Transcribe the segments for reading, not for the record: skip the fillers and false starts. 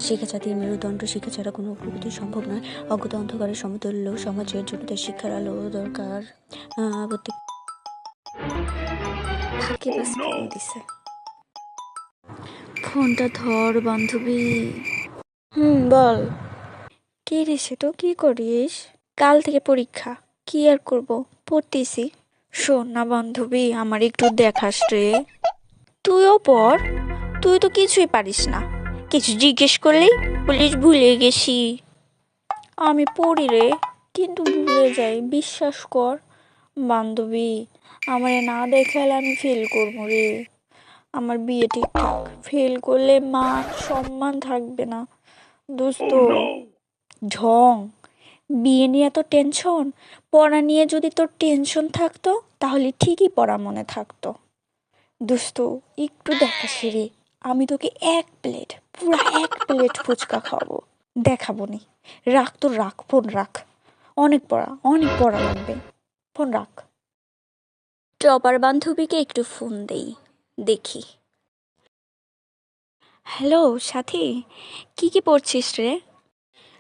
শিক্ষা জাতির মেরুদণ্ড, শিক্ষা ছাড়া কোনো অগ্রগতি সম্ভব নয়। অজ্ঞতা অন্ধকারের সমতুল্য, সমাজের জন্য তার শিক্ষার আলো দরকার। প্রত্যেক ফাঁকে বাস ফোন দিছে। ফোনটা ধর বান্ধবী। বল। কি রে সেটা, কি করিস? কাল থেকে পরীক্ষা, কি আর করব, পড়তেছি। শোন না বান্ধবী, আমার একটু দেখাস রে। তুইও পড়, তুই তো কিছুই পারিস না। কিছু জিজ্ঞেস করলেই বলিস ভুলে গেছি। আমি পড়ি রে, কিন্তু ভুলে যাই, বিশ্বাস কর বান্ধবী। আমারে না দেখালে আমি ফেল করবো রে। আমার বিয়ে ঠিকঠাক, ফেল করলে মান সম্মান থাকবে না দোস্ত। ঢং, বিয়ে নিয়ে এত টেনশন, পড়া নিয়ে যদি তোর টেনশন থাকতো তাহলে ঠিকই পড়া মনে থাকতো। দোস্ত একটু দেখাস রে, আমি তোকে পুরো এক প্লেট ফুচকা খাওয়াবো। দেখাবো নি, রাখ তো রাখ, ফোন রাখ। অনেক পড়া লাগবে, ফোন রাখ। টপার বান্ধবীকে একটু ফোন দেই, দেখি। হ্যালো সাথী, কি পড়ছিস রে?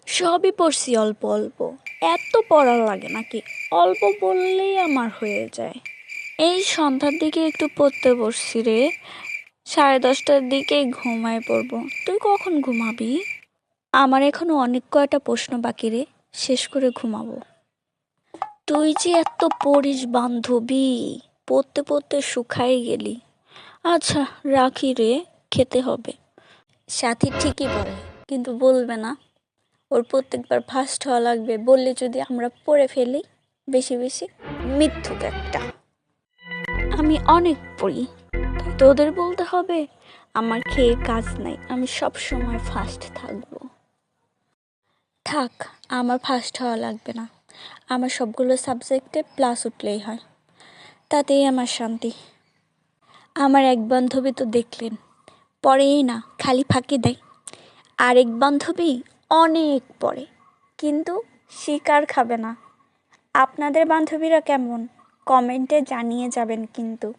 সবই পড়ছি অল্প অল্প। এত পড়া লাগে নাকি? অল্প পড়লেই আমার হয়ে যায়। এই সন্ধ্যার দিকে একটু পড়তে বসছি রে, 10:30টার দিকে ঘুমায় পড়বো। তুই কখন ঘুমাবি? আমার এখনো অনেক কয়টা প্রশ্ন বাকি রে, শেষ করে ঘুমাবো। তুই যে এত পড়িস বান্ধবী, পড়তে পড়তে শুকাই গেলি। আচ্ছা রাখি রে, খেতে হবে। সাথী ঠিকই পড়ে, কিন্তু বলবে না। ওর প্রত্যেকবার ফার্স্ট হওয়া লাগবে বললে যদি আমরা পড়ে ফেলি বেশি বেশি, মিথ্যুক একটা। আমি অনেক পড়ি, তাই তোদের বলতে হবে? আমার খেয়ে কাজ নাই, আমি সব সময় ফার্স্ট থাকবো। থাক, আমার ফার্স্ট হওয়া লাগবে না। আমার সবগুলো সাবজেক্টে প্লাস উঠলেই হয়, তাতেই আমার শান্তি। আমার এক বান্ধবী তো দেখলেন, পড়েই না, খালি ফাঁকি দেয়। আরেক বান্ধবী অনেক পড়ে, কিন্তু শিকার খাবে না। আপনাদের বান্ধবীরা কেমন, কমেন্টে জানিয়ে যাবেন কিন্তু।